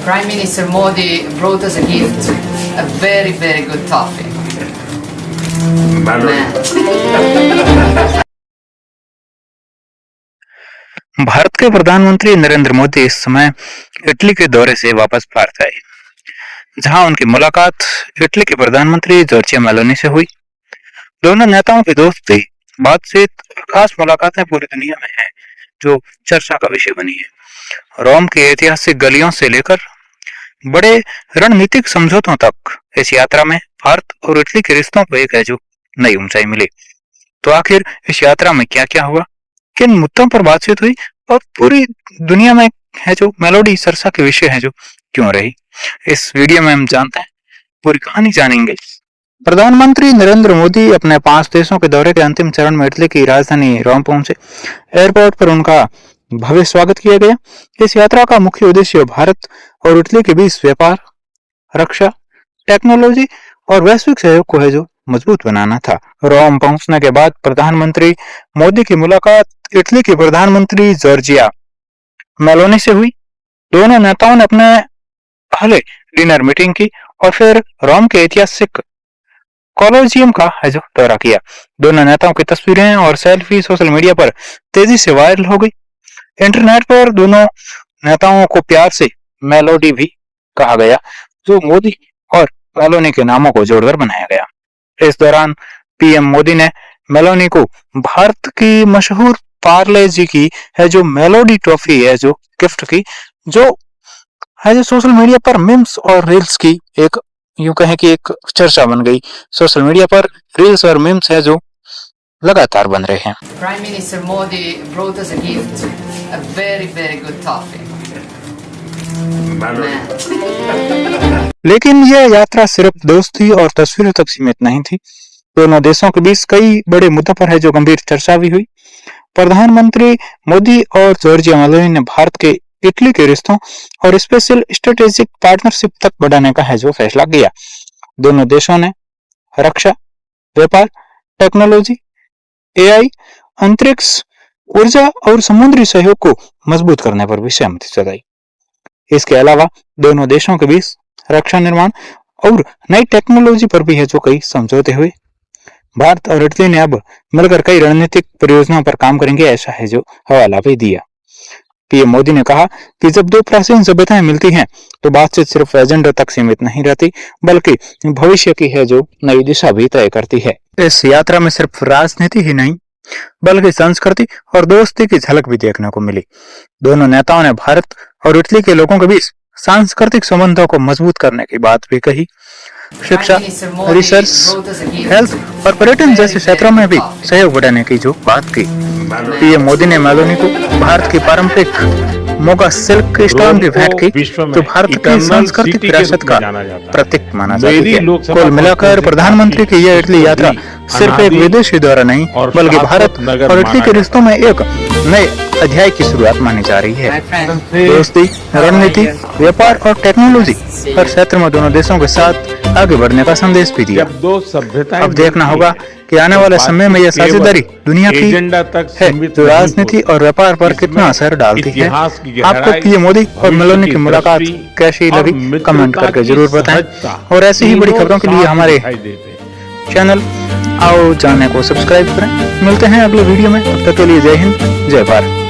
Prime Minister Modi brought us a gift, a very, very good toffee. Bharat के प्रधानमंत्री नरेंद्र मोदी इस समय इटली के दौरे से वापस भारत आए, जहां उनकी मुलाकात इटली के प्रधानमंत्री जॉर्जिया मेलोनी से हुई। दोनों नेताओं की दोस्ती, बातचीत, खास मुलाकातें पूरी दुनिया में हैं, जो चर्चा का विषय बनी है। रोम की ऐतिहासिक गलियों से लेकर बड़े रणनीतिक समझौतों तक इस यात्रा में भारत और इटली के रिश्तों को एक है जो नई ऊंचाई मिली। तो आखिर इस यात्रा में क्या क्या हुआ, किन मुद्दों पर बातचीत हुई और पूरी दुनिया में है जो मेलोडी चर्चा के विषय है जो क्यों रही, इस वीडियो में हम जानते हैं, पूरी कहानी जानेंगे। प्रधानमंत्री नरेंद्र मोदी अपने 5 देशों के दौरे के अंतिम चरण में इटली की राजधानी रोम पहुंचे। एयरपोर्ट पर उनका भव्य स्वागत किया गया। इस यात्रा का मुख्य उद्देश्य भारत और इटली के बीच व्यापार, रक्षा, टेक्नोलॉजी और वैश्विक सहयोग को है जो मजबूत बनाना था। रोम पहुंचने के बाद प्रधानमंत्री मोदी की मुलाकात इटली के प्रधानमंत्री जॉर्जिया मेलोनी से हुई। दोनों नेताओं ने अपने पहले डिनर मीटिंग की और फिर रोम के ऐतिहासिक कोलोजियम का है जो दौरा किया। दोनों नेताओं की तस्वीरें और सेल्फी सोशल मीडिया पर तेजी से वायरल हो गई। इंटरनेट पर दोनों नेताओं को प्यार से मेलोडी भी कहा गया, जो मोदी और मेलोनी के नामों को जोड़कर बनाया गया। इस दौरान पीएम मोदी ने मेलोनी को भारत की मशहूर पार्ले जी की है जो मेलोडी ट्रॉफी है जो गिफ्ट की, जो है जो सोशल मीडिया पर मीम्स और रील्स की एक यूं कहें कि एक चर्चा बन गई। सोशल मीडिया पर रील्स और मीम्स है जो लगातार बन रहे हैं। Prime Minister Modi brought us a gift, a very, very good toffee. लेकिन यह यात्रा सिर्फ दोस्ती और तस्वीरों तक सीमित नहीं थी। दोनों देशों के बीच कई बड़े मुद्दों पर है जो गंभीर चर्चा भी हुई। प्रधानमंत्री मोदी और जॉर्जिया मेलोनी ने भारत के इटली के रिश्तों और स्पेशल स्ट्रेटेजिक पार्टनरशिप तक बढ़ाने का है जो फैसला किया। दोनों देशों ने रक्षा, व्यापार, टेक्नोलॉजी, एआई, अंतरिक्ष, ऊर्जा और समुद्री सहयोग को मजबूत करने पर भी सहमति जताई। इसके अलावा दोनों देशों के बीच रक्षा निर्माण और नई टेक्नोलॉजी पर भी है जो कई समझौते हुए। भारत और इटली ने अब मिलकर कई रणनीतिक परियोजनाओं पर काम करेंगे, ऐसा है जो हवाला भी दिया। पीएम मोदी ने कहा कि जब दो प्राचीन सभ्यताएं मिलती हैं तो बातचीत सिर्फ एजेंडा तक सीमित नहीं रहती, बल्कि भविष्य की है जो नई दिशा भी तय करती है। इस यात्रा में सिर्फ राजनीति ही नहीं बल्कि संस्कृति और दोस्ती की झलक भी देखने को मिली। दोनों नेताओं ने भारत और इटली के लोगों के बीच सांस्कृतिक संबंधों को मजबूत करने की बात भी कही। शिक्षा, रिसर्च, हेल्थ और पर्यटन जैसे क्षेत्रों में भी सहयोग बढ़ाने की जो बात की। पीएम मोदी ने मेलोनी को भारत की पारंपरिक मोगा सिल्क स्टोन भी भेंट की, जो भारत की सांस्कृतिक विरासत का प्रतीक माना जाता है। कुल मिलाकर प्रधानमंत्री की यह इटली यात्रा सिर्फ एक विदेशी दौरा नहीं बल्कि भारत और इटली के रिश्तों में एक नए अध्याय की शुरुआत मानी जा रही है। दोस्ती, रणनीति, व्यापार और टेक्नोलॉजी हर क्षेत्र में दोनों देशों के साथ आगे बढ़ने का संदेश भी दिया। अब देखना होगा कि आने वाले समय में यह साझेदारी दुनिया की है जो राजनीति और व्यापार पर कितना असर डालती है। आपको पीएम मोदी और मेलोनी की मुलाकात कैसी लगी, कमेंट करके जरूर बताएं और ऐसी ही बड़ी खबरों के लिए हमारे चैनल आओ जाने को सब्सक्राइब करें। मिलते हैं अगले वीडियो में, तब तक के लिए जय हिंद, जय भारत।